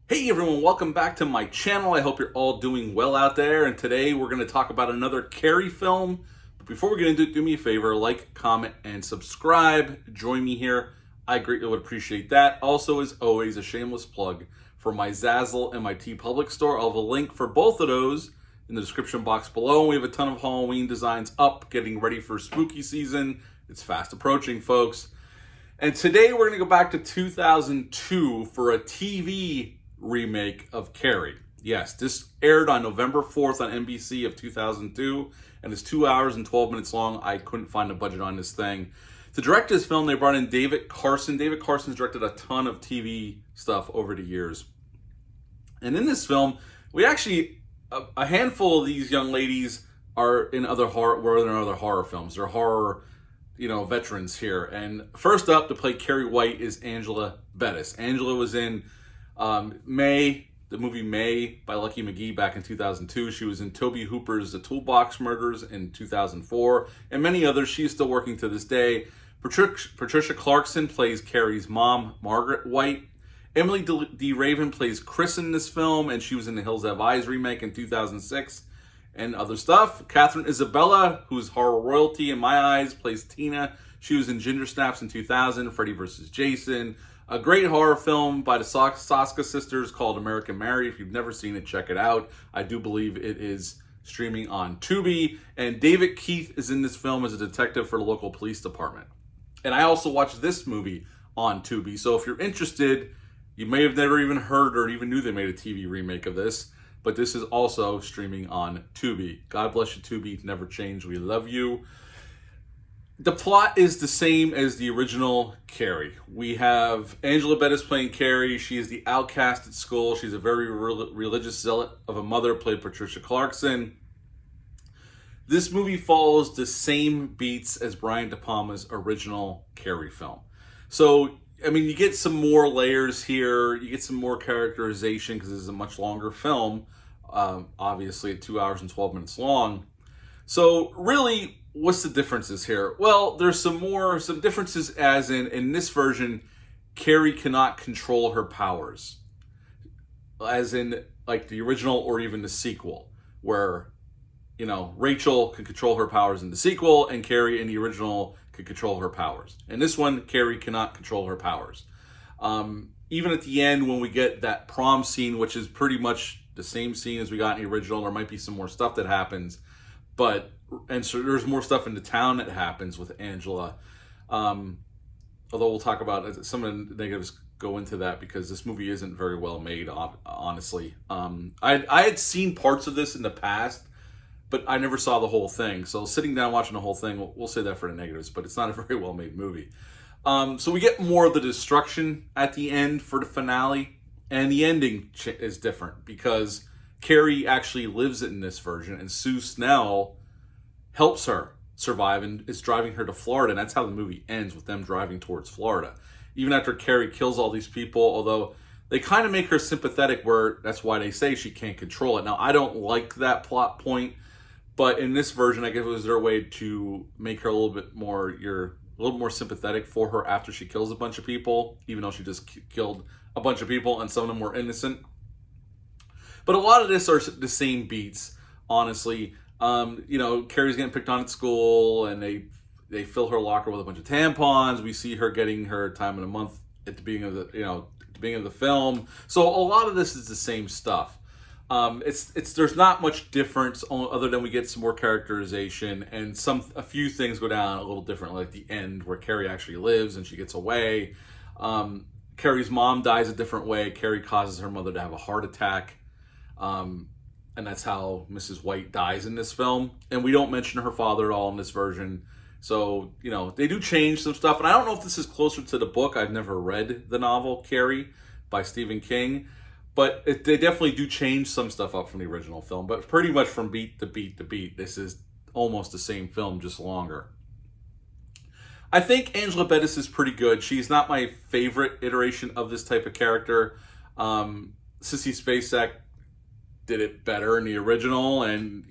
Hey everyone, welcome back to my channel. I hope you're all doing well out there. And today we're going to talk about another Carrie film. But before we get into it, do me a favor, like, comment, and subscribe. Join me here. I greatly would appreciate that. Also, as always, a shameless plug for my Zazzle and my TeePublic store. I'll have a link for both of those in the description box below. We have a ton of Halloween designs up, getting ready for spooky season. It's fast approaching, folks. And today we're going to go back to 2002 for a TV remake of Carrie. Yes, this aired on November 4th on NBC of 2002 and is 2 hours and 12 minutes long. I couldn't find a budget on this thing. To direct this film, they brought in David Carson. David Carson's directed a ton of TV stuff over the years. And in this film, we actually, a handful of these young ladies are in other horror films. They're horror veterans here. And first up to play Carrie White is Angela Bettis. Angela was in May, the movie May by Lucky McGee back in 2002. She was in Tobe Hooper's The Toolbox Murders in 2004, and many others. She's still working to this day. Patricia Clarkson plays Carrie's mom, Margaret White. Emily D. Raven plays Chris in this film, and she was in the Hills Have Eyes remake in 2006 and other stuff. Catherine Isabella, who's horror royalty in my eyes, plays Tina. She was in Ginger Snaps in 2000, Freddy vs. Jason. A great horror film by the Soska sisters called American Mary. If you've never seen it, check it out. I do believe it is streaming on Tubi. And David Keith is in this film as a detective for the local police department. And I also watched this movie on Tubi. So if you're interested, you may have never even heard or even knew they made a TV remake of this. But this is also streaming on Tubi. God bless you, Tubi. Never change. We love you. The plot is the same as the original Carrie. We have Angela Bettis playing Carrie. She is the outcast at school. She's a very religious zealot of a mother, played Patricia Clarkson. This movie follows the same beats as Brian De Palma's original Carrie film. So, I mean, you get some more layers here. You get some more characterization because this is a much longer film. Obviously, at 2 hours and 12 minutes long. So, really, what's the differences here? Well, there's some differences, as in this version, Carrie cannot control her powers. As in, like the original or even the sequel, where, Rachel could control her powers in the sequel, and Carrie in the original could control her powers. In this one, Carrie cannot control her powers. Even at the end, when we get that prom scene, which is pretty much the same scene as we got in the original, there might be some more stuff that happens. And so there's more stuff in the town that happens with Angela. Although we'll talk about it, some of the negatives go into that because this movie isn't very well made, honestly. I had seen parts of this in the past, but I never saw the whole thing. So sitting down watching the whole thing, we'll say that for the negatives, but it's not a very well made movie. So we get more of the destruction at the end for the finale, and the ending is different because Carrie actually lives in this version, and Sue Snell helps her survive and is driving her to Florida, and that's how the movie ends, with them driving towards Florida. Even after Carrie kills all these people, although they kind of make her sympathetic, where that's why they say she can't control it. Now, I don't like that plot point, but in this version, I guess it was their way to make her a little bit more sympathetic for her after she kills a bunch of people, even though she just killed a bunch of people and some of them were innocent. But a lot of this are the same beats, honestly. Carrie's getting picked on at school, and they fill her locker with a bunch of tampons. We see her getting her time in a month at the beginning of the film. So a lot of this is the same stuff. There's not much difference other than we get some more characterization, and a few things go down a little different, like the end where Carrie actually lives and she gets away. Carrie's mom dies a different way. Carrie causes her mother to have a heart attack. And that's how Mrs. White dies in this film. And we don't mention her father at all in this version. So, they do change some stuff. And I don't know if this is closer to the book. I've never read the novel Carrie by Stephen King. But they definitely do change some stuff up from the original film. But pretty much from beat to beat to beat, this is almost the same film, just longer. I think Angela Bettis is pretty good. She's not my favorite iteration of this type of character. Sissy Spacek did it better in the original, and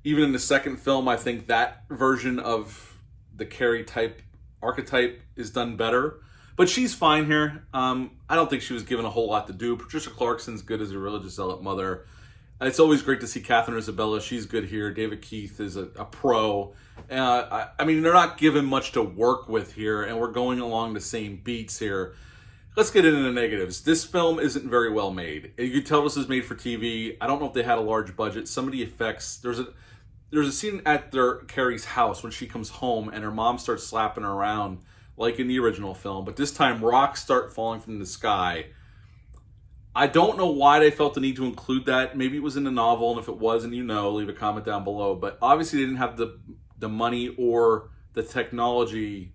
even in the second film, I think that version of the Carrie type archetype is done better. But she's fine here. I don't think she was given a whole lot to do. Patricia Clarkson's good as a religious zealot mother. It's always great to see Catherine Isabella. She's good here. David Keith is a pro. I mean, they're not given much to work with here, and we're going along the same beats here. Let's get into the negatives. This film isn't very well made. You can tell this is made for TV. I don't know if they had a large budget. Some of the effects, there's a scene at Carrie's house when she comes home and her mom starts slapping her around like in the original film, but this time rocks start falling from the sky. I don't know why they felt the need to include that. Maybe it was in the novel, and if it was, and leave a comment down below. But obviously they didn't have the money or the technology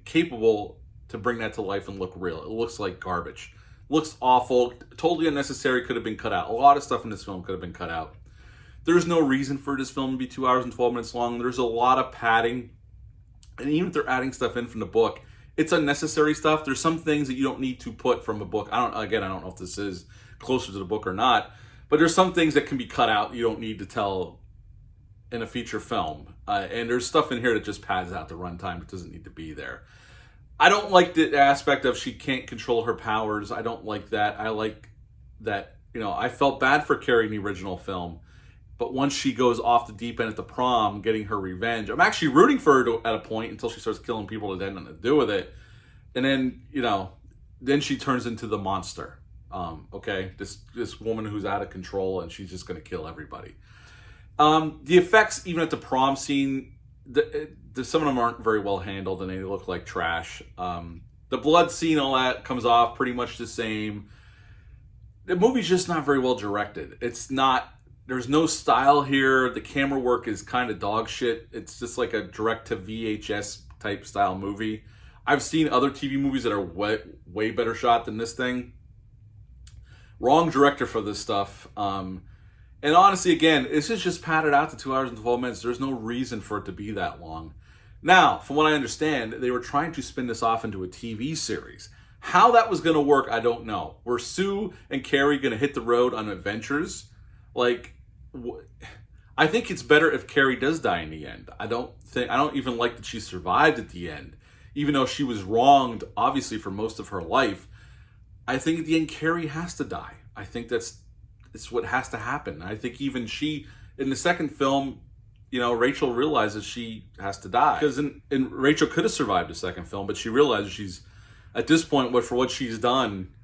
capable to bring that to life and look real. It looks like garbage. Looks awful. Totally unnecessary. Could have been cut out. A lot of stuff in this film could have been cut out. There's no reason for this film to be 2 hours and 12 minutes long. There's a lot of padding. And even if they're adding stuff in from the book, it's unnecessary stuff. There's some things that you don't need to put from a book. I don't know if this is closer to the book or not, but there's some things that can be cut out you don't need to tell in a feature film. And there's stuff in here that just pads out the runtime. It doesn't need to be there. I don't like the aspect of she can't control her powers. I don't like that. I like that, I felt bad for Carrie in the original film. But once she goes off the deep end at the prom, getting her revenge, I'm actually rooting for her at a point until she starts killing people that had nothing to do with it. And then, then she turns into the monster. Okay, this woman who's out of control and she's just going to kill everybody. The effects, even at the prom scene, some of them aren't very well handled and they look like trash. The blood scene, all that comes off pretty much the same. The movie's just not very well directed. There's no style here. The camera work is kind of dog shit. It's just like a direct to VHS type style movie. I've seen other TV movies that are way better shot than this thing. Wrong director for this stuff. And honestly, again, this is just padded out to 2 hours and 12 minutes. There's no reason for it to be that long. Now, from what I understand, they were trying to spin this off into a TV series. How that was going to work, I don't know. Were Sue and Carrie going to hit the road on adventures? I think it's better if Carrie does die in the end. I don't even like that she survived at the end, even though she was wronged, obviously, for most of her life. I think at the end, Carrie has to die. I think it's what has to happen. I think even she, in the second film, Rachel realizes she has to die. Because Rachel could have survived the second film, but she realizes she's, at this point, for what she's done,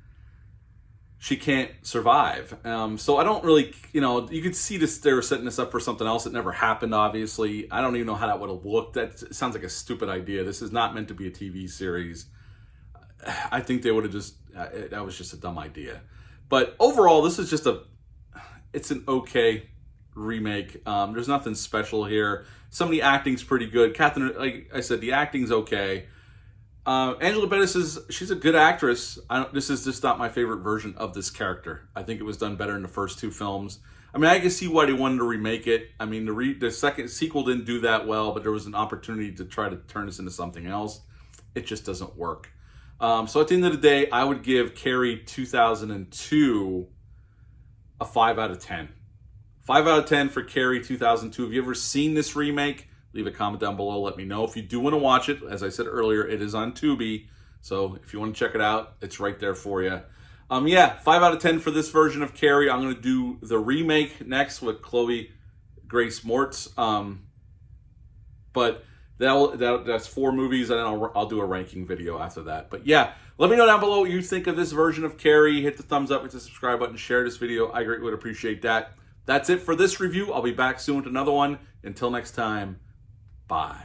she can't survive. So I don't really, you could see this, they were setting this up for something else that never happened, obviously. I don't even know how that would have looked. That sounds like a stupid idea. This is not meant to be a TV series. I think they would have that was just a dumb idea. But overall, this is just it's an okay remake. There's nothing special here. Some of the acting's pretty good. Catherine, like I said, the acting's okay. Angela Bettis she's a good actress. This is just not my favorite version of this character. I think it was done better in the first two films. I mean, I can see why they wanted to remake it. I mean, the second sequel didn't do that well, but there was an opportunity to try to turn this into something else. It just doesn't work. So at the end of the day, I would give Carrie 2002 a 5 out of 10. 5 out of 10 for Carrie 2002. Have you ever seen this remake? Leave a comment down below. Let me know. If you do want to watch it, as I said earlier, it is on Tubi. So if you want to check it out, it's right there for you. 5 out of 10 for this version of Carrie. I'm going to do the remake next with Chloe Grace Moretz. But that's 4 movies, and then I'll do a ranking video after that. But yeah, let me know down below what you think of this version of Carrie. Hit the thumbs up, hit the subscribe button, share this video. I greatly would appreciate that. That's it for this review. I'll be back soon with another one. Until next time, bye.